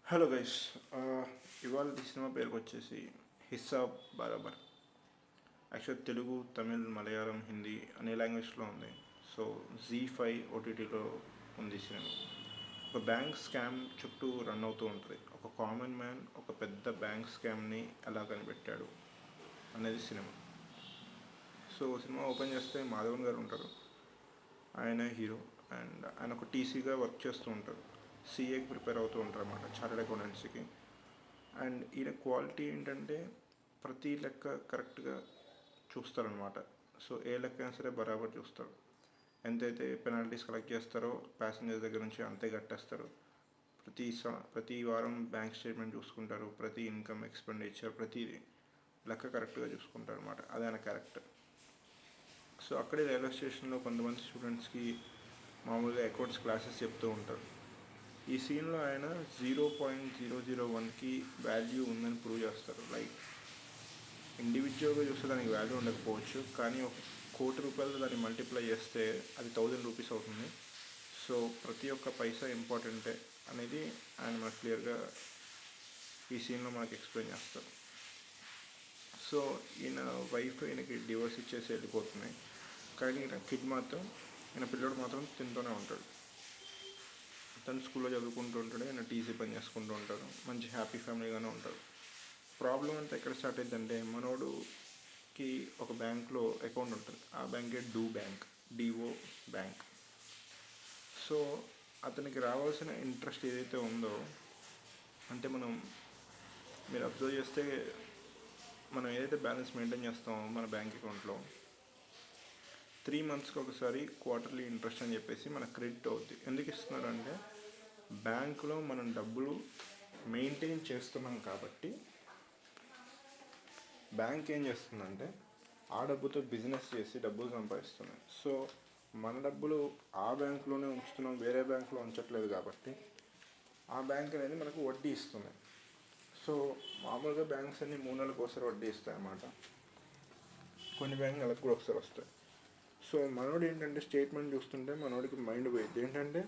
Hello guys, ఇవాళ cinema పేరుకి వచ్చేసి హిస్సాబ్ బరాబర్. యాక్చువల్ తెలుగు, తమిళ్, మలయాళం, హిందీ అనే లాంగ్వేజ్లో ఉంది. సో జీ5 ఓటీటీలో ఉంది సినిమా. ఒక బ్యాంక్ స్కామ్ చుట్టూ రన్ అవుతూ ఉంటుంది. ఒక కామన్ మ్యాన్ ఒక పెద్ద బ్యాంక్ స్కామ్ని ఎలా కనిపెట్టాడు అనేది సినిమా. సో సినిమా ఓపెన్ చేస్తే మాధవన్ గారు ఉంటారు. ఆయన హీరో. అండ్ ఆయన ఒక టీసీగా వర్క్ చేస్తూ ఉంటారు. సీఏకి ప్రిపేర్ అవుతూ ఉంటారు అన్నమాట, చార్టెడ్ అకౌంటెన్సీకి. అండ్ ఈయన క్వాలిటీ ఏంటంటే ప్రతి లెక్క కరెక్ట్గా చూస్తారనమాట. సో ఏ లెక్క అయినా సరే బరాబర్ చూస్తారు. ఎంతైతే పెనాల్టీస్ కలెక్ట్ చేస్తారో ప్యాసింజర్ దగ్గర నుంచి అంతే కట్టేస్తారు. ప్రతి వారం బ్యాంక్ స్టేట్మెంట్ చూసుకుంటారు. ప్రతి ఇన్కమ్, ఎక్స్పెండిచర్, ప్రతిదీ లెక్క కరెక్ట్గా చూసుకుంటారు అనమాట. అదే ఆయన క్యారెక్టర్. సో అక్కడే రైల్వే స్టేషన్లో కొంతమంది స్టూడెంట్స్కి మామూలుగా అకౌంట్స్ క్లాసెస్ చెప్తూ ఉంటారు. ఈ సీన్లో ఆయన 0.001కి వాల్యూ ఉందని ప్రూవ్ చేస్తారు. లైక్ ఇండివిజువల్గా చూస్తే దానికి వాల్యూ ఉండకపోవచ్చు, కానీ ₹1,00,00,000 దాన్ని మల్టిప్లై చేస్తే అది 1000 రూపీస్ అవుతుంది. సో ప్రతి ఒక్క పైసా ఇంపార్టెంటే అనేది ఆయన మనకు క్లియర్గా ఈ సీన్లో మనకు ఎక్స్ప్లెయిన్ చేస్తారు. సో ఈయన వైఫ్ ఈయనకి డివోర్స్ ఇచ్చేసి వెళ్ళిపోతున్నాయి, కానీ ఈయన కిడ్ మాత్రం, ఈయన పిల్లడు మాత్రం తింటూనే ఉంటాడు. తను స్కూల్లో చదువుకుంటూ ఉంటాడు, ఆయన టీసీ పని చేసుకుంటూ ఉంటారు. మంచి హ్యాపీ ఫ్యామిలీగానే ఉంటారు. ప్రాబ్లం అంతా ఎక్కడ స్టార్ట్ అయిందంటే, మనోడుకి ఒక బ్యాంక్లో అకౌంట్ ఉంటుంది. ఆ బ్యాంకే డిఓ బ్యాంక్. సో అతనికి రావాల్సిన ఇంట్రెస్ట్ ఏదైతే ఉందో, అంటే మీరు అబ్జర్వ్ చేస్తే మనం ఏదైతే బ్యాలెన్స్ మెయింటైన్ చేస్తామో మన బ్యాంక్ అకౌంట్లో 3 monthsకి ఒకసారి క్వార్టర్లీ ఇంట్రెస్ట్ అని చెప్పేసి మనకు క్రెడిట్ అవుద్ది. ఎందుకు ఇస్తున్నారంటే బ్యాంకులో మనం డబ్బులు మెయింటైన్ చేస్తున్నాం కాబట్టి బ్యాంక్ ఏం చేస్తుందంటే ఆ డబ్బుతో బిజినెస్ చేసి డబ్బులు సంపాదిస్తున్నాం. సో మన డబ్బులు ఆ బ్యాంకులోనే ఉంచుతున్నాం, వేరే బ్యాంకులో ఉంచట్లేదు కాబట్టి ఆ బ్యాంక్ అనేది మనకు వడ్డీ ఇస్తుంది. సో మామూలుగా బ్యాంక్స్ అన్ని 3 నెలలకు ఒకసారి వడ్డీ ఇస్తాయి అన్నమాట. కొన్ని బ్యాంక్ నెలకు కూడా ఒకసారి వస్తాయి. సో మనోడు ఏంటంటే స్టేట్మెంట్ చూస్తుంటే మనోడికి మైండ్ పోయింది. ఏంటంటే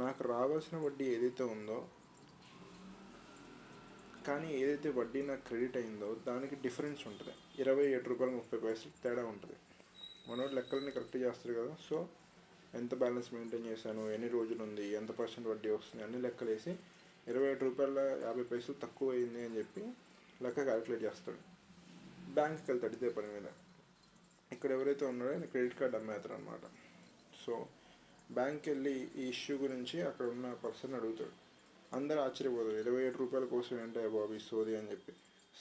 నాకు రావాల్సిన వడ్డీ ఏదైతే ఉందో, కానీ ఏదైతే వడ్డీ నాకు క్రెడిట్ అయిందో దానికి డిఫరెన్స్ ఉంటుంది. ₹27.30 తేడా ఉంటుంది. మనోడు లెక్కలన్నీ కరెక్ట్ చేస్తారు కదా. సో ఎంత బ్యాలెన్స్ మెయింటైన్ చేశాను, ఎన్ని రోజులు ఉంది, ఎంత % వడ్డీ వస్తుంది, అన్ని లెక్కలు వేసి ₹27.50 తక్కువ అయింది అని చెప్పి లెక్క క్యాలిక్యులేట్ చేస్తాడు. బ్యాంక్కి వెళ్తాడు ఇదే పని మీద. ఇక్కడ ఎవరైతే ఉన్నారో ఆయన క్రెడిట్ కార్డ్ అమ్మేస్తారు అనమాట. సో బ్యాంక్కి వెళ్ళి ఈ ఇష్యూ గురించి అక్కడ ఉన్న పర్సన్ అడుగుతాడు. అందరూ ఆశ్చర్యపోతారు, ₹27 కోసం ఏంటో బాబు ఈ సోది అని చెప్పి.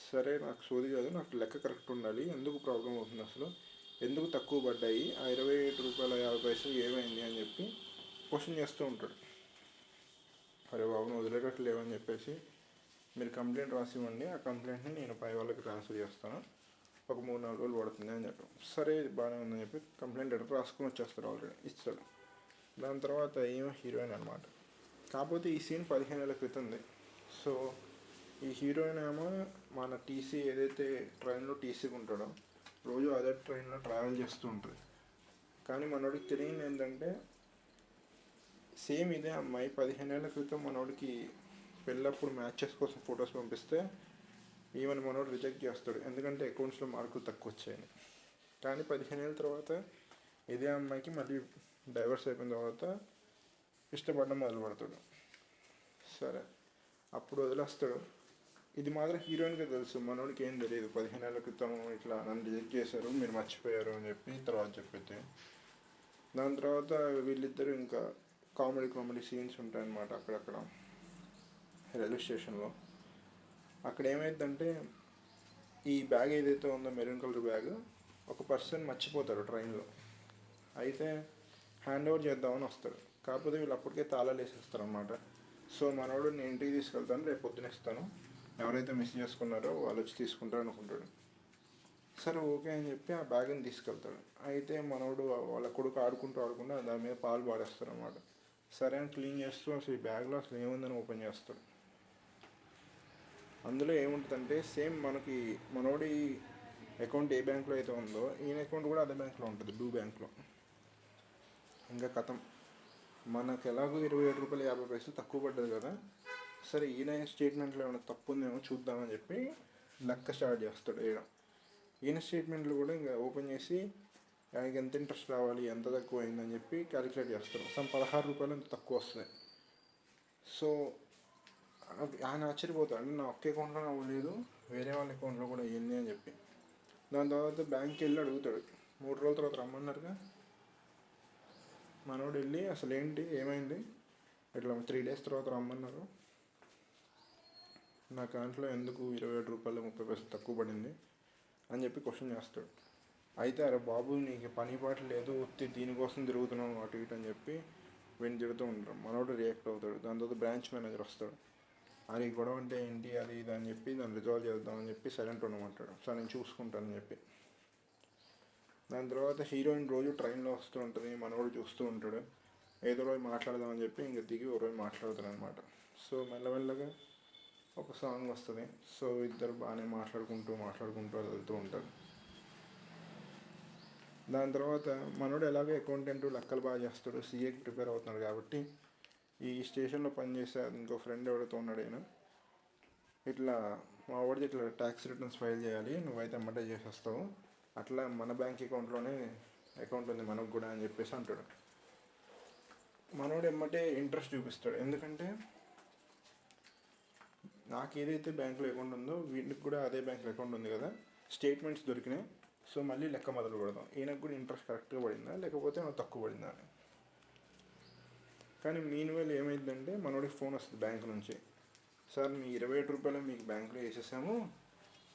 సరే నాకు సోది కాదు, నాకు లెక్క కరెక్ట్ ఉండాలి, ఎందుకు ప్రాబ్లం అవుతుంది, అసలు ఎందుకు తక్కువ పడ్డాయి, ఆ ₹27.50 ఏమైంది అని చెప్పి క్వశ్చన్ చేస్తూ ఉంటాడు. అరే బాబును వదిలేటట్లు లేవని చెప్పేసి మీరు కంప్లైంట్ రాసి ఇవ్వండి, ఆ కంప్లైంట్ని నేను పై వాళ్ళకి ట్రాన్స్ఫర్ చేస్తాను, ఒక 3-4 రోజులు పడుతుంది అని చెప్పాం. సరే ఇది బాగానే ఉందని చెప్పి కంప్లైంట్ లెటర్ రాసుకొని వచ్చేస్తారు, ఆల్రెడీ ఇస్తాడు. దాని తర్వాత ఏమో హీరోయిన్ అనమాట. కాకపోతే ఈ సీన్ 15 ఏళ్ళ క్రితంది. సో ఈ హీరోయిన్ ఏమో మన టీసీ ఏదైతే ట్రైన్లో టీసీగా ఉంటాడో రోజు అదే ట్రైన్లో ట్రావెల్ చేస్తూ ఉంటుంది. కానీ మనోడికి తెలియని ఏంటంటే సేమ్ ఇదే అమ్మాయి 15 ఏళ్ళ క్రితం మనోడికి పెళ్ళప్పుడు మ్యాచెస్ కోసం ఫొటోస్ పంపిస్తే ఈవెన్ మనోడు రిజెక్ట్ చేస్తాడు, ఎందుకంటే అకౌంట్స్లో మార్కులు తక్కువ వచ్చాయని. కానీ 15 ఏళ్ళ తర్వాత ఇదే అమ్మాయికి మళ్ళీ డైవర్స్ అయిపోయిన తర్వాత ఇష్టపడడం మొదలు పెడతాడు. సరే అప్పుడు వదిలేస్తాడు. ఇది మాత్రం హీరోయిన్గా తెలుసు, మనోడికి ఏం తెలియదు. 15 ఏళ్ళ క్రితం ఇట్లా నన్ను రిజెక్ట్ చేశారు, మీరు మర్చిపోయారు అని చెప్పి తర్వాత చెప్పితే. దాని తర్వాత వీళ్ళిద్దరూ ఇంకా కామెడీ సీన్స్ ఉంటాయన్నమాట అక్కడక్కడ రైల్వే స్టేషన్లో. అక్కడ ఏమైందంటే ఈ బ్యాగ్ ఏదైతే ఉందో మెరూన్ కలర్ బ్యాగ్ ఒక పర్సన్ మర్చిపోతాడు ట్రైన్లో. అయితే హ్యాండ్ ఓవర్ చేద్దామని వస్తాడు. కాకపోతే వీళ్ళు అప్పటికే తాళాలు వేసేస్తారు అనమాట. సో మనోడు నేను ఇంటికి తీసుకెళ్తాను, రేపు పొద్దున ఇస్తాను, ఎవరైతే మిస్ చేసుకున్నారో వాళ్ళు వచ్చి తీసుకుంటారు అనుకుంటాడు. సరే ఓకే అని చెప్పి ఆ బ్యాగ్ని తీసుకెళ్తాడు. అయితే మనోడు వాళ్ళ కొడుకు ఆడుకుంటూ దాని మీద పాలు పాడేస్తారు అనమాట. సరే అని క్లీన్ చేస్తూ అసలు ఈ బ్యాగ్లో అసలు ఏముందని ఓపెన్ చేస్తాడు. అందులో ఏముంటుందంటే సేమ్ మనోడి అకౌంట్ ఏ బ్యాంక్లో అయితే ఉందో ఈయన అకౌంట్ కూడా అదే బ్యాంక్లో ఉంటుంది, బ్యాంక్లో. ఇంకా కథం మనకు ఎలాగో ₹27.50 తక్కువ పడ్డది కదా, సరే ఈయన స్టేట్మెంట్లో ఏమైనా తప్పు ఉందేమో చూద్దామని చెప్పి లెక్క స్టార్ట్ చేస్తాడు వేయడం. ఈయన స్టేట్మెంట్లు కూడా ఇంకా ఓపెన్ చేసి ఆయనకి ఎంత ఇంట్రెస్ట్ రావాలి, ఎంత తక్కువ అయిందని చెప్పి క్యాలిక్యులేట్ చేస్తారు. సమ్ 16 రూపాయలు ఎంత తక్కువ వస్తుంది. సో ఆయన ఆశ్చర్యపోతాడు, నా ఒక్క అకౌంట్లో అవ్వలేదు, వేరే వాళ్ళ అకౌంట్లో కూడా అయ్యింది అని చెప్పి. దాని తర్వాత బ్యాంక్కి వెళ్ళి అడుగుతాడు, 3 రోజుల తర్వాత రమ్మన్నారుగా. మనోడు వెళ్ళి అసలు ఏంటి ఏమైంది, ఇట్లా 3 days తర్వాత రమ్మన్నారు, నా అకౌంట్లో ఎందుకు 27 రూపాయలు 30 పైసలు తక్కువ పడింది అని చెప్పి క్వశ్చన్ చేస్తాడు. అయితే అరే బాబు నీకు పని పాట లేదు, ఉత్తి దీనికోసం తిరుగుతున్నావు అటు ఇటు అని చెప్పి వీడిని తిడుతూ ఉంటారు. మనోడు రియాక్ట్ అవుతాడు. దాని తర్వాత బ్రాంచ్ మేనేజర్ వస్తాడు. అది గొడవ అంటే ఏంటి అది ఇది అని చెప్పి దాన్ని రిజాల్వ్ చేద్దామని చెప్పి సైలెంట్ ఉండమంటాడు. సో నేను చూసుకుంటానని చెప్పి. దాని తర్వాత హీరోయిన్ రోజు ట్రైన్లో వస్తూ ఉంటుంది, మనోడు చూస్తూ ఉంటాడు. ఏదో రోజు మాట్లాడదామని చెప్పి ఇంక దిగి ఒక రోజు మాట్లాడతాడు అనమాట. సో మెల్లమెల్లగా ఒక సాంగ్ వస్తుంది. సో ఇద్దరు బాగానే మాట్లాడుకుంటూ వెళ్తూ ఉంటారు. దాని తర్వాత మనోడు ఎలాగో అకౌంటెంట్ లెక్కలు బాగా చేస్తాడు, సీఏకి ప్రిపేర్ అవుతున్నాడు కాబట్టి ఈ స్టేషన్లో పనిచేసే ఇంకో ఫ్రెండ్ ఎవరైతే ఉన్నాడు ఆయన, ఇట్లా మా వాడిది ఇట్లా ట్యాక్స్ రిటర్న్స్ ఫైల్ చేయాలి, నువ్వైతే ఎమ్మటే చేసేస్తావు, అట్లా మన బ్యాంక్ అకౌంట్లోనే అకౌంట్ ఉంది మనకు కూడా అని చెప్పేసి అంటాడు. మనోడు ఎమ్మటే ఇంట్రెస్ట్ చూపిస్తాడు. ఎందుకంటే నాకు ఏదైతే బ్యాంకులో అకౌంట్ ఉందో వీడికి కూడా అదే బ్యాంకులో అకౌంట్ ఉంది కదా, స్టేట్మెంట్స్ దొరికినాయి, సో మళ్ళీ లెక్క మొదలు పెడదాం, ఈయనకు కూడా ఇంట్రెస్ట్ కరెక్ట్గా పడిందా లేకపోతే నాకు తక్కువ పడిందా అని. కానీ మీన్వేల్ ఏమైందంటే మనోడికి ఫోన్ వస్తుంది బ్యాంక్ నుంచి, సార్ మీ 27 రూపాయలు మీకు బ్యాంకులో వేసేసాము,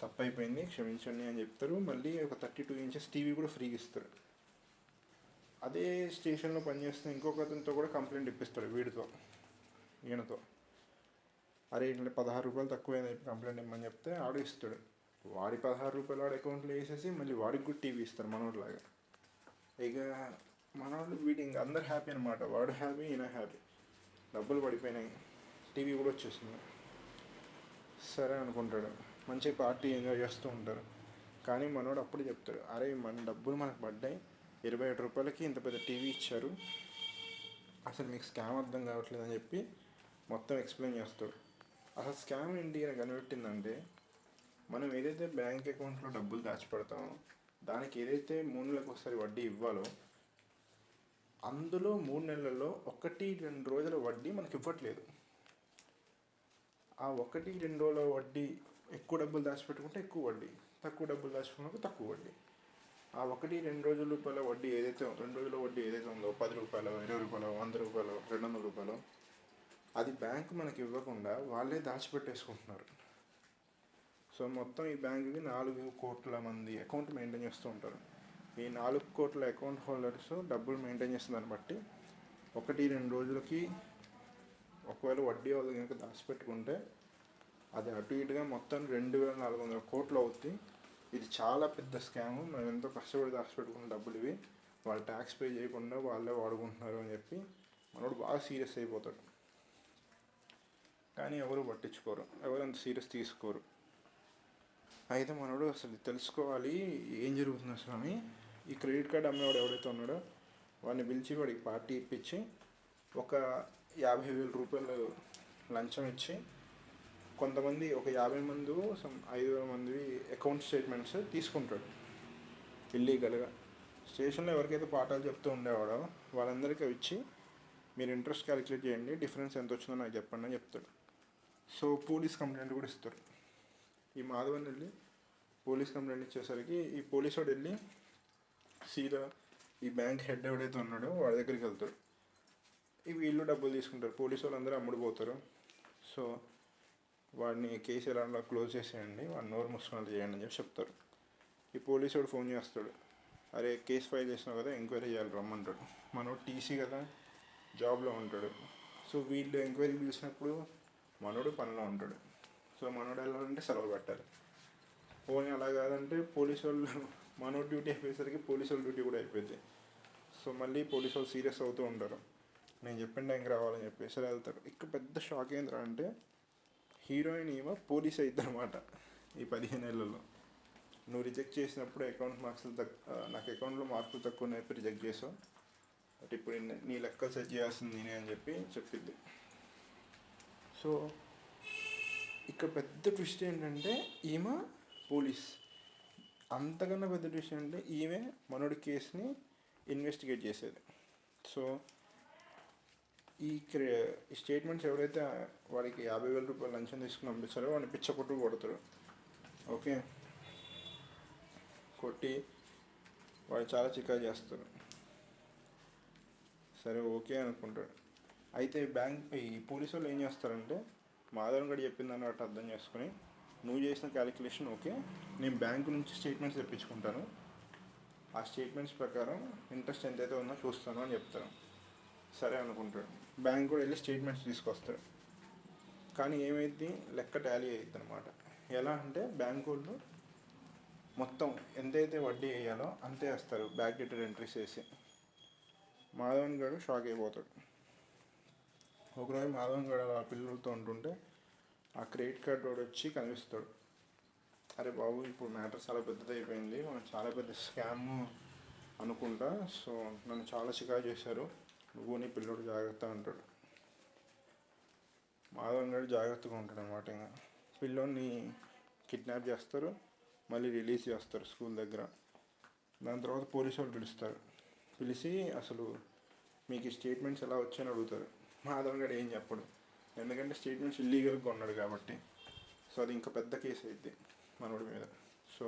తప్పు అయిపోయింది క్షమించండి అని చెప్తారు. మళ్ళీ ఒక 32 inches టీవీ కూడా ఫ్రీగా ఇస్తారు. అదే స్టేషన్లో పనిచేస్తున్న ఇంకొక అతనితో కూడా కంప్లైంట్ ఇప్పిస్తాడు వీడితో, ఈయనతో. అరే ఇట్లా 16 రూపాయలు తక్కువైంది కంప్లైంట్ ఇమ్మని చెప్తే ఆడు ఇస్తాడు. వాడి 16 రూపాయలు వాడి అకౌంట్లో వేసేసి మళ్ళీ వాడికి కూడా టీవీ ఇస్తారు మనోడిలాగా. ఇక మనోడు వీడి ఇంక అందరు హ్యాపీ అనమాట. వాడు హ్యాపీ, ఈయన హ్యాపీ, డబ్బులు పడిపోయినాయి, టీవీ కూడా వచ్చేసింది. సరే అనుకుంటాడు, మంచి పార్టీ ఎంజాయ్ చేస్తూ ఉంటారు. కానీ మనోడు అప్పుడు చెప్తాడు, అరే మన డబ్బులు మనకు పడ్డాయి, 27 రూపాయలకి ఇంత పెద్ద టీవీ ఇచ్చారు, అసలు మీకు స్కామ్ అర్థం కావట్లేదు అని చెప్పి మొత్తం ఎక్స్ప్లెయిన్ చేస్తాడు. అసలు స్కామ్ ఏంటి అని కనిపెట్టిందంటే, మనం ఏదైతే బ్యాంక్ అకౌంట్లో డబ్బులు దాచిపెడతామో దానికి ఏదైతే 3 నెలలకు ఒకసారి వడ్డీ ఇవ్వాలో అందులో 3 నెలల్లో 1-2 రోజుల వడ్డీ మనకి ఇవ్వట్లేదు. ఆ 1-2 రోజుల వడ్డీ ఎక్కువ డబ్బులు దాచిపెట్టుకుంటే ఎక్కువ వడ్డీ, తక్కువ డబ్బులు దాచిపెట్టుకుంటే తక్కువ వడ్డీ. ఆ 1-2 రోజుల రూపాయల వడ్డీ ఏదైతే 2 రోజుల వడ్డీ ఏదైతే ఉందో 10 రూపాయలు, 20 రూపాయలు, 100 రూపాయలు, 200 రూపాయలు, అది బ్యాంకు మనకి ఇవ్వకుండా వాళ్ళే దాచిపెట్టేసుకుంటున్నారు. సో మొత్తం ఈ బ్యాంకుకి 4 కోట్ల మంది అకౌంట్ మెయింటైన్ చేస్తూ ఉంటారు. ఈ 4 కోట్ల అకౌంట్ హోల్డర్స్ డబ్బులు మెయింటైన్ చేస్తుందని బట్టి 1-2 రోజులకి ఒకవేళ వడ్డీ వాళ్ళు కనుక దాచిపెట్టుకుంటే అది అటు ఇటుగా మొత్తం 2400 కోట్లు అవుతుంది. ఇది చాలా పెద్ద స్కాము, మనం ఎంతో కష్టపడి దాచిపెట్టుకున్న డబ్బులు ఇవి, వాళ్ళు ట్యాక్స్ పే చేయకుండా వాళ్ళే వాడుకుంటున్నారు అని చెప్పి మనోడు బాగా సీరియస్ అయిపోతాడు. కానీ ఎవరు పట్టించుకోరు, ఎవరు అంత సీరియస్ తీసుకోరు. అయితే మనోడు అసలు తెలుసుకోవాలి ఏం జరుగుతుంది అసలు అని ఈ క్రెడిట్ కార్డ్ అమ్మేవాడు ఎవడైతే ఉన్నాడో వాడిని పిలిచి వాడికి పార్టీ ఇప్పించి ఒక 50,000 రూపాయలు లంచం ఇచ్చి కొంతమంది ఒక 50 మంది 5,000 మంది అకౌంట్ స్టేట్మెంట్స్ తీసుకుంటాడు ఇల్లీగల్గా. స్టేషన్లో ఎవరికైతే పాఠాలు చెప్తూ ఉండేవాడో వాళ్ళందరికీ ఇచ్చి మీరు ఇంట్రెస్ట్ క్యాలిక్యులేట్ చేయండి, డిఫరెన్స్ ఎంత వచ్చిందో నాకు చెప్పండి అని చెప్తాడు. సో పోలీస్ కంప్లైంట్ కూడా ఇస్తారు. ఈ మాధవన్ వెళ్ళి పోలీస్ కంప్లైంట్ ఇచ్చేసరికి ఈ పోలీసు వాడు వెళ్ళి సీదా ఈ బ్యాంక్ హెడ్ ఎవడైతే ఉన్నాడో వాడి దగ్గరికి వెళ్తాడు. ఈ వీళ్ళు డబ్బులు తీసుకుంటారు, పోలీసు వాళ్ళందరూ అమ్ముడుపోతారు. సో వాడిని కేసు ఎలా క్లోజ్ చేసేయండి, వాడిని నోరు మూసుకున్నట్టు చేయండి అని చెప్పి చెప్తారు. ఈ పోలీసు వాడు ఫోన్ చేస్తాడు, అరే కేసు ఫైల్ చేసినావు కదా ఎంక్వైరీ చేయాలి రమ్మంటాడు. మనోడు టీసీ కదా జాబ్లో ఉంటాడు. సో వీళ్ళు ఎంక్వైరీ పిలిచినప్పుడు మనోడు పనిలో ఉంటాడు. సో మనోడు వెళ్ళాలంటే సెలవు పెట్టాలి. పోనీ అలా కాదంటే పోలీసు వాళ్ళు మనోడు డ్యూటీ అయిపోయేసరికి పోలీసు వాళ్ళ డ్యూటీ కూడా అయిపోయింది. సో మళ్ళీ పోలీసు వాళ్ళు సీరియస్ అవుతూ ఉంటారు, నేను చెప్పిన టైంకి రావాలని చెప్పేసి వెళ్తారు. ఇక్కడ పెద్ద షాక్ ఏంటంటే హీరోయిన్ ఏమో పోలీస్ అవుతుంది అనమాట. ఈ 15 ఏళ్ళలో నువ్వు రిజెక్ట్ చేసినప్పుడు అకౌంట్ మార్క్స్ నాకు అకౌంట్లో మార్కులు తక్కువ ఉన్నాయి రిజెక్ట్ చేసావు, బట్ ఇప్పుడు నీ లెక్కలు సెట్ చేయాల్సింది నేనే అని చెప్పి చెప్పింది. సో ఇక్కడ పెద్ద ట్విస్ట్ ఏంటంటే ఈమె పోలీస్. అంతకన్నా పెద్ద ట్విస్ట్ ఏంటంటే ఈమె మనోడి కేసుని ఇన్వెస్టిగేట్ చేసేది. సో ఈ స్టేట్మెంట్స్ ఎవరైతే వాడికి 50,000 రూపాయలు లంచం తీసుకుని పంపించారో వాడిని పిచ్చకొట్టు కొడతాడు. ఓకే, కొట్టి వాడు చాలా చికాకు చేస్తారు. సరే ఓకే అనుకుంటాడు. అయితే ఈ పోలీసు వాళ్ళు ఏం చేస్తారంటే మాధవన్ గడి చెప్పిందని వాటి అర్థం చేసుకొని నువ్వు చేసిన క్యాలిక్యులేషన్ ఓకే, నేను బ్యాంకు నుంచి స్టేట్మెంట్స్ తెప్పించుకుంటాను, ఆ స్టేట్మెంట్స్ ప్రకారం ఇంట్రెస్ట్ ఎంతైతే ఉందో చూస్తాను అని చెప్తాను. సరే అనుకుంటాడు. బ్యాంక్ కూడా వెళ్ళి స్టేట్మెంట్స్ తీసుకొస్తాడు. కానీ ఏమైంది, లెక్క టాలీ అవుతుంది అనమాట. ఎలా అంటే బ్యాంక్ వాళ్ళు మొత్తం ఎంతైతే వడ్డీ వేయాలో అంతే వేస్తారు బ్యాక్ డేటెడ్ ఎంట్రీస్ వేసి. మాధవన్ గడు షాక్ అయిపోతాడు. ఒకరోజు మాధవన్ గడు ఆ పిల్లలతో ఉంటుంటే ఆ క్రెడిట్ కార్డ్ వాడు వచ్చి కనిపిస్తాడు. అరే బాబు, ఇప్పుడు మ్యాటర్ చాలా పెద్దది అయిపోయింది, మనం చాలా పెద్ద స్కామ్ అనుకుంటా, సో నన్ను చాలా చికాకు చేశారు, నువ్వు నీ పిల్లోడు జాగ్రత్త అంటాడు. మాధవన్ గడు జాగ్రత్తగా ఉంటాడు అనమాట. ఇంకా పిల్లోని కిడ్నాప్ చేస్తారు, మళ్ళీ రిలీజ్ చేస్తారు స్కూల్ దగ్గర. దాని తర్వాత పోలీసు వాళ్ళు పిలిచి అసలు మీకు ఈ స్టేట్మెంట్స్ ఎలా వచ్చాయని అడుగుతారు. మాధవన్ గడు ఏం చెప్పడు, ఎందుకంటే స్టేట్మెంట్స్ ఇల్లీగల్గా ఉన్నాడు కాబట్టి. సో అది ఇంకా పెద్ద కేసు అయింది మనోడి మీద. సో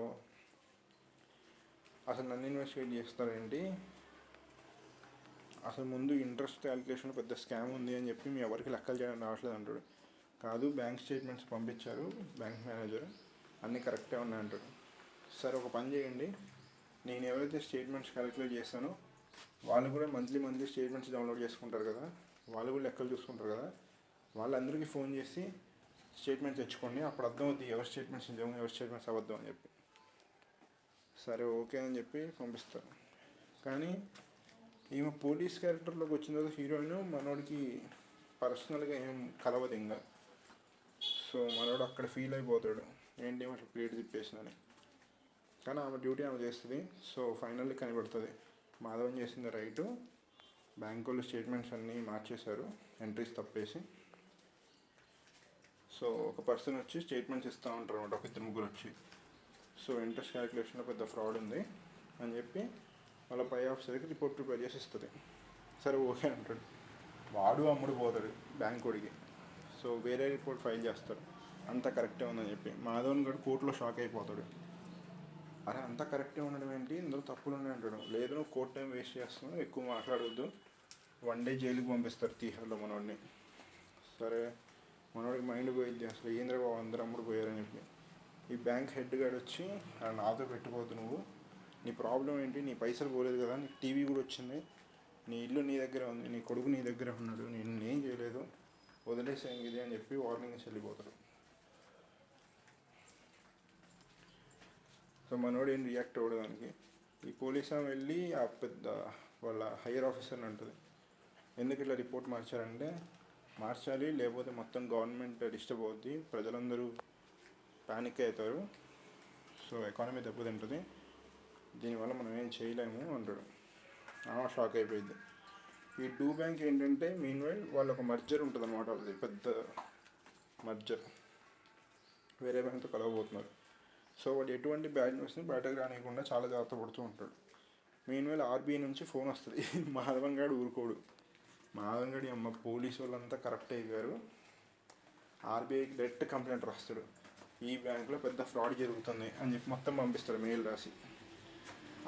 అసలు నన్ను ఇన్వెస్టిగేట్ చేస్తారేంటి, అసలు ముందు ఇంట్రెస్ట్ క్యాలిక్యులేషన్ పెద్ద స్కామ్ ఉంది అని చెప్పి మీ ఎవరికి లెక్కలు చేయడం రావట్లేదు అంటాడు. కాదు, బ్యాంక్ స్టేట్మెంట్స్ పంపించారు బ్యాంక్ మేనేజర్, అన్నీ కరెక్టే ఉన్నాయి అంటాడు. సరే ఒక పని చేయండి, నేను ఎవరైతే స్టేట్మెంట్స్ క్యాలిక్యులేట్ చేస్తానో వాళ్ళు కూడా మంత్లీ స్టేట్మెంట్స్ డౌన్లోడ్ చేసుకుంటారు కదా, వాళ్ళు కూడా లెక్కలు చూసుకుంటారు కదా, వాళ్ళందరికీ ఫోన్ చేసి స్టేట్మెంట్స్ తెచ్చుకోండి, అప్పుడు అర్థమవుతుంది ఎవరి స్టేట్మెంట్స్ నిజం ఎవరి స్టేట్మెంట్స్ అబద్ధం అని చెప్పి. సరే ఓకే అని చెప్పి పంపిస్తారు. కానీ ఈమె పోలీస్ క్యారెక్టర్లోకి వచ్చిన తర్వాత హీరోయిన్ మనోడికి పర్సనల్గా ఏం కలవదు ఇంకా. సో మనోడు అక్కడ ఫీల్ అయిపోతాడు, ఏంటి అసలు ప్లేట్ తిప్పేసిందని. కానీ ఆమె డ్యూటీ ఆమె చేస్తుంది. సో ఫైనల్లీ కనబడుతుంది మాధవన్ చేసింది రైటు, బ్యాంక్ వాళ్ళు స్టేట్మెంట్స్ అన్నీ మార్చేశారు ఎంట్రీస్ తప్పేసి. సో ఒక పర్సన్ వచ్చి స్టేట్మెంట్స్ ఇస్తూ ఉంటారు అనమాట, ఒక 2-3 వచ్చి. సో ఇంట్రెస్ట్ క్యాలిక్యులేషన్లో పెద్ద ఫ్రాడ్ ఉంది అని చెప్పి వాళ్ళ పై ఆఫీసర్కి రిపోర్ట్ ప్రిపేర్ చేసి ఇస్తుంది. సరే ఓకే అంటాడు. వాడు అమ్ముడు పోతాడు బ్యాంకుడికి. సో వేరే రిపోర్ట్ ఫైల్ చేస్తారు, అంతా కరెక్టే ఉందని చెప్పి. మాధవన్ గడు కోర్టులో షాక్ అయిపోతాడు. అరే అంతా కరెక్టే ఉండడం ఏంటి, ఇందులో తప్పులు ఉన్నాయి అంటాడు. లేదు, నువ్వు కోర్ట్ టైం వేస్ట్ చేస్తున్నావు, ఎక్కువ మాట్లాడవద్దు, 1 డే జైలుకి పంపిస్తారు తీహార్లో మనోడిని. సరే మనోడికి మైండ్ పోయిద్ది, అసలు ఏంద్ర బాబు అందరూ అమ్ముడు పోయారని చెప్పి. ఈ బ్యాంక్ హెడ్ గార్డ్ వచ్చి నాతో పెట్టుకోవద్దు, నువ్వు నీ ప్రాబ్లం ఏంటి, నీ పైసలు పోలేదు కదా, నీకు టీవీ కూడా వచ్చింది, నీ ఇల్లు నీ దగ్గర ఉంది, నీ కొడుకు నీ దగ్గర ఉన్నాడు, నేను ఏం చేయలేదు, వదిలేసేయం ఇది అని చెప్పి వార్నింగ్ వెళ్ళిపోతాడు. సో మనోడు ఏం రియాక్ట్ అవ్వడానికి, ఈ పోలీస్ ఆమె వెళ్ళి ఆ పెద్ద వాళ్ళ హైయర్ ఆఫీసర్ని అంటుంది, ఎందుకు ఇట్లా రిపోర్ట్ మార్చారంటే, మార్చాలి లేకపోతే మొత్తం గవర్నమెంట్ డిస్టర్బ్ అవుద్ది, ప్రజలందరూ ప్యానిక్ అవుతారు, సో ఎకానమీ దెబ్బతింటుంది, దీనివల్ల మనం ఏం చేయలేము అంటాడు. షాక్ అయిపోయింది. ఈ డూ బ్యాంక్ ఏంటంటే మీన్వైల్ వాళ్ళు ఒక మర్జర్ ఉంటుంది అనమాట, వాళ్ళది పెద్ద మర్జర్, వేరే బ్యాంక్తో కలవబోతున్నారు. సో వాడు ఎటువంటి బ్యాడ్ న్యూస్ని బయటకు రానియకుండా చాలా జాగ్రత్త పడుతూ ఉంటాడు. మీన్వైల్ ఆర్బీఐ నుంచి ఫోన్ వస్తుంది. మాధవన్ గడు ఊరుకోడు. మాధవన్ గడి అమ్మ పోలీసు వాళ్ళంతా కరెక్ట్ అయిపోయారు, ఆర్బీఐకి డైరెక్ట్ కంప్లైంట్ రాస్తాడు, ఈ బ్యాంకులో పెద్ద ఫ్రాడ్ జరుగుతుంది అని చెప్పి మొత్తం పంపిస్తాడు మెయిల్ రాసి.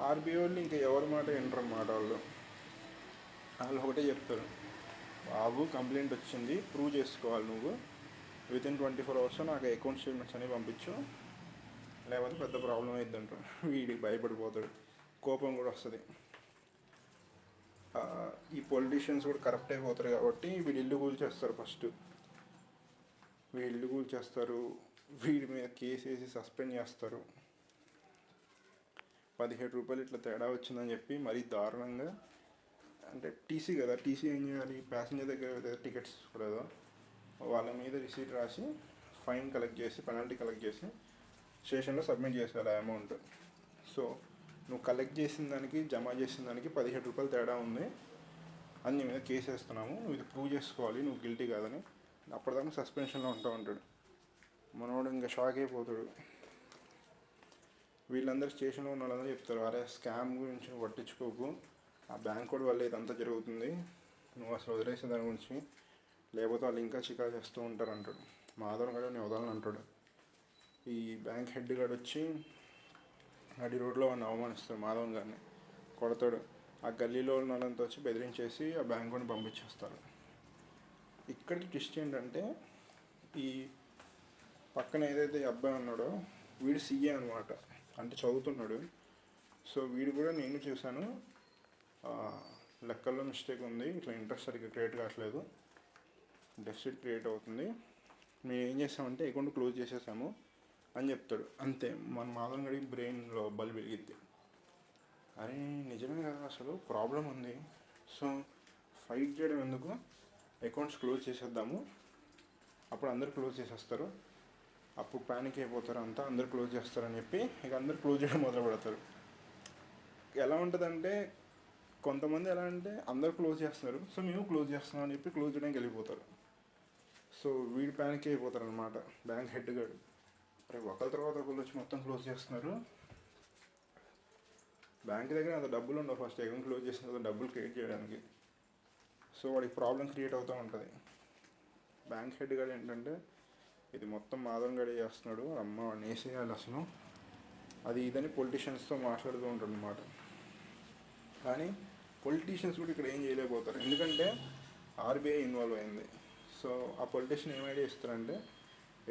ఆర్బీఐ వాళ్ళు ఇంకా ఎవరి మాట వినరు అన్నమాట. వాళ్ళు ఒకటే చెప్తారు, బాబు కంప్లైంట్ వచ్చింది, ప్రూవ్ చేసుకోవాలి, నువ్వు వితిన్ 24 hours నాకు అకౌంట్ స్టేట్మెంట్స్ అనేవి పంపించు, లేకపోతే పెద్ద ప్రాబ్లం అవుతుంది అంటారు. వీడికి భయపడిపోతాడు, కోపం కూడా వస్తుంది. ఈ పొలిటీషియన్స్ కూడా కరప్ట్ అయిపోతారు కాబట్టి వీడి ఇల్లు కూల్చేస్తారు. ఫస్ట్ వీడి ఇల్లు కూల్చేస్తారు, వీడి మీద కేసు వేసి సస్పెండ్ చేస్తారు. 17 రూపాయలు ఇట్లా తేడా వచ్చిందని చెప్పి మరీ దారుణంగా, అంటే టీసీ కదా, టీసీ ఏం చేయాలి, ప్యాసింజర్ దగ్గర టికెట్స్ తీసుకోలేదో వాళ్ళ మీద రిసీట్ రాసి ఫైన్ కలెక్ట్ చేసి పెనాల్టీ కలెక్ట్ చేసి స్టేషన్లో సబ్మిట్ చేసేయాలి ఆ అమౌంట్. సో నువ్వు కలెక్ట్ చేసిన దానికి జమ చేసిన దానికి 17 రూపాయలు తేడా ఉంది అని నీ మీద కేసు వేస్తున్నాము, నువ్వు ఇది ప్రూవ్ చేసుకోవాలి, నువ్వు గిల్టీ కాదని, అప్పటిదాకా సస్పెన్షన్లో ఉంటావు అంటాడు. మనోడు ఇంకా షాక్ అయిపోతాడు. వీళ్ళందరూ స్టేషన్లో ఉన్న వాళ్ళందరూ చెప్తారు, అరే స్కామ్ గురించి పట్టించుకోకు, ఆ బ్యాంక్ కోడ్ వల్ల ఇదంతా జరుగుతుంది, నువ్వు అసలు వదిలేసే దాని గురించి, లేకపోతే వాళ్ళు ఇంకా చికా చేస్తూ ఉంటారు అంటాడు. మాధవన్ గారు నేను వదలని అంటాడు. ఈ బ్యాంక్ హెడ్ గారు వచ్చి నడి రోడ్లో వాడిని అవమానిస్తాడు, మాధవన్ గారిని కొడతాడు. ఆ గల్లీలో ఉన్న వాళ్ళంతా వచ్చి బెదిరించేసి ఆ బ్యాంక్ కోడ్ని పంపించేస్తారు. ఇక్కడికి ట్విస్ట్ ఏంటంటే, ఈ పక్కన ఏదైతే అబ్బాయి ఉన్నాడో వీడు సీఏ అనమాట, అంటే చదువుతున్నాడు. సో వీడు కూడా నేను చూశాను, లెక్కల్లో మిస్టేక్ ఉంది, ఇట్లా ఇంట్రెస్ట్ సరిగ్గా క్రియేట్ కావట్లేదు, డెఫిసిట్ క్రియేట్ అవుతుంది, మేము ఏం చేసామంటే అకౌంట్ క్లోజ్ చేసేసాము అని చెప్తాడు. అంతే, మన మాధవన్ గడికి బ్రెయిన్లో బల్బ్ వెలిగిద్ది. అరే నిజమే కదా, అసలు ప్రాబ్లం ఉంది, సో ఫైట్ చేయడం ఎందుకు, అకౌంట్స్ క్లోజ్ చేసేద్దాము, అప్పుడు అందరు క్లోజ్ చేసేస్తారు, అప్పుడు ప్యానిక్ అయిపోతారు అంతా, అందరు క్లోజ్ చేస్తారని చెప్పి ఇక అందరు క్లోజ్ చేయడం మొదలు పెడతారు. ఎలా ఉంటుందంటే, కొంతమంది ఎలా అంటే అందరు క్లోజ్ చేస్తున్నారు, సో మేము క్లోజ్ చేస్తున్నాం అని చెప్పి క్లోజ్ చేయడానికి వెళ్ళిపోతారు. సో వీడు ప్యానిక్ అయిపోతారు అనమాట, బ్యాంక్ హెడ్ గారు. అరే ఒకరి తర్వాత ఒకరు వచ్చి మొత్తం క్లోజ్ చేస్తున్నారు, బ్యాంక్ దగ్గర అంత డబ్బులు ఉండవు, ఫస్ట్ అకౌంట్ క్లోజ్ చేసిన తర్వాత డబ్బులు క్రియేట్ చేయడానికి. సో వాడికి ప్రాబ్లం క్రియేట్ అవుతూ ఉంటుంది. బ్యాంక్ హెడ్ గారు ఏంటంటే, ఇది మొత్తం మాధవన్ గడే చేస్తున్నాడు, అమ్మ వాడిని వేసేయాలి అసలు, అది ఇదని పొలిటీషియన్స్తో మాట్లాడుతూ ఉంటాడు అనమాట. కానీ పొలిటీషియన్స్ కూడా ఇక్కడ ఏం చేయలేకపోతారు, ఎందుకంటే ఆర్బీఐ ఇన్వాల్వ్ అయింది. సో ఆ పొలిటీషియన్ ఏం ఐడియా ఇస్తారంటే,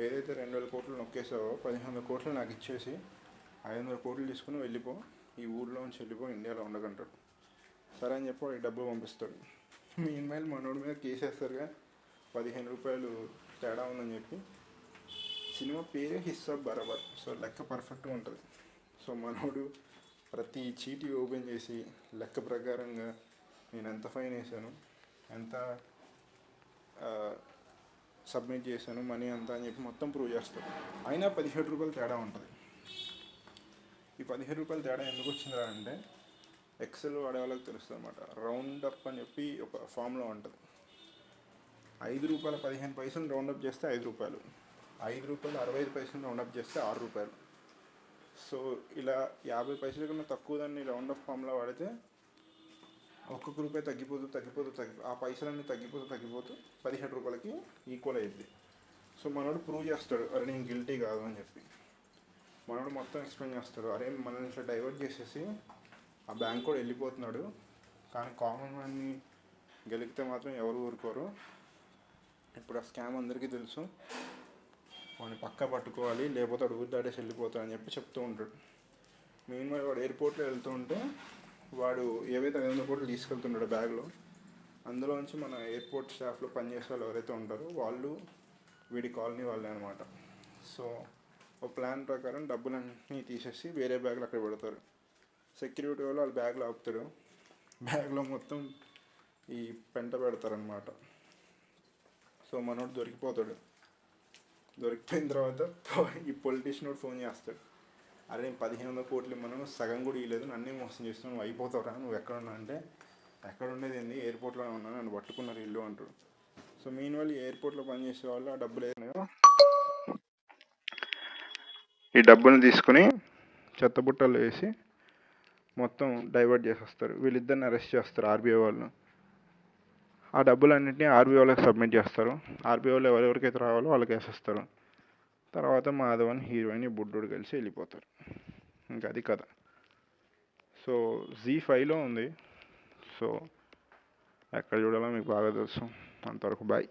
ఏదైతే 2,000 కోట్లు నొక్కేసావో 1,500 కోట్లు నాకు ఇచ్చేసి 500 కోట్లు తీసుకుని వెళ్ళిపో, ఈ ఊళ్ళో నుంచి వెళ్ళిపో, ఇండియాలో ఉండకంటాడు. సరే అని చెప్పి వాడికి డబ్బులు పంపిస్తాడు. మీన్ మైల్ మనోడి మీద కేసేస్తారుగా, 15 రూపాయలు తేడా ఉందని చెప్పి. సినిమా పేరే హిస్సాబ్ బరాబర్, సో లెక్క పర్ఫెక్ట్గా ఉంటుంది. సో మనోడు ప్రతి చీటీ ఓపెన్ చేసి లెక్క ప్రకారంగా నేను ఎంత ఫైన్ వేసాను, ఎంత సబ్మిట్ చేశాను, మనీ అంతా అని చెప్పి మొత్తం ప్రూవ్ చేస్తాడు. అయినా 17 రూపాయలు తేడా ఉంటుంది. ఈ 17 రూపాయలు తేడా ఎందుకు వచ్చిందా అంటే, ఎక్సెల్ వాడే వాళ్ళకి తెలుస్తుంది అనమాట. రౌండ్ అప్ అని చెప్పి ఒక ఫామ్లో ఉంటుంది. 5 రూపాయల 15 పైసలు రౌండప్ చేస్తే 5 రూపాయలు, 5 రూపాయలు 65 పైసలు రౌండప్ చేస్తే 6 రూపాయలు. సో ఇలా 50 పైసల కన్నా తక్కువ దాన్ని రౌండప్ ఫామ్లో వాడితే ఒక్కొక్క రూపాయి తగ్గిపోతూ ఆ పైసలన్నీ తగ్గిపోతూ 17 రూపాయలకి ఈక్వల్ అయ్యింది. సో మనోడు ప్రూవ్ చేస్తాడు, అరే నేను గిల్టీ కాదు అని చెప్పి. మనోడు మొత్తం ఎక్స్ప్లెయిన్ చేస్తాడు, అరే మనల్ని ఇట్లా డైవర్ట్ చేసేసి ఆ బ్యాంక్ కూడా వెళ్ళిపోతున్నాడు, కానీ కామన్ మ్యాన్ని గెలిగితే మాత్రం ఎవరు ఊరుకోరు, ఇప్పుడు ఆ స్కామ్ అందరికీ తెలుసు, వాడిని పక్కా పట్టుకోవాలి, లేకపోతే అడుగు దాటేసి వెళ్ళిపోతాడు అని చెప్పి చెప్తూ ఉంటాడు. మెయిన్ వాడు ఎయిర్పోర్ట్లో వెళ్తూ ఉంటే వాడు ఏవైతే 500 కోట్లు తీసుకెళ్తున్నాడో బ్యాగ్లో, అందులోంచి మన ఎయిర్పోర్ట్ స్టాఫ్లో పనిచేసే వాళ్ళు ఎవరైతే ఉంటారో వాళ్ళు వీడి కాలనీ వాళ్ళే అనమాట. సో ఒక ప్లాన్ ప్రకారం డబ్బులన్నీ తీసేసి వేరే బ్యాగ్లో అక్కడ పెడతారు. సెక్యూరిటీ వాళ్ళు వాళ్ళ బ్యాగ్లో ఆపుతాడు, బ్యాగ్లో మొత్తం ఈ పెంట పెడతారనమాట. సో మనోడు దొరికిపోతాడు. దొరికిపోయిన తర్వాత ఈ పొలిటీషియన్ ఫోన్ చేస్తాడు, అరే 1,500 కోట్లు మనం సగం కూడా ఇవ్వలేదు, నన్నే మోసం చేస్తున్నావు, నువ్వు అయిపోతావురా, నువ్వు ఎక్కడ ఉన్నా అంటే, ఎక్కడ ఉండేది ఏంది, ఎయిర్పోర్ట్లోనే ఉన్నా, నన్ను పట్టుకున్నారు ఇల్లు అంటాడు. సో మెయిన్ వాళ్ళు ఎయిర్పోర్ట్లో పనిచేసే వాళ్ళు ఆ డబ్బులు ఏమో ఈ డబ్బుని తీసుకుని చెత్తబుట్టలు వేసి మొత్తం డైవర్ట్ చేసేస్తారు. వీళ్ళిద్దరిని అరెస్ట్ చేస్తారు ఆర్బీఐ వాళ్ళు. ఆ డబ్బులన్నింటినీ ఆర్బీఐ వాళ్ళకి సబ్మిట్ చేస్తారు. ఆర్బీఐ వాళ్ళు ఎవరెవరికైతే రావాలో వాళ్ళకి వేసేస్తారు. తర్వాత మాధవన్ హీరోయిన్ బుడ్డోడు కలిసి వెళ్ళిపోతారు. ఇంకా అది కథ. సో ZEE5లో ఉంది. సో ఎక్కడ చూడాలో మీకు బాగా తెలుసు. అంతవరకు బాయ్.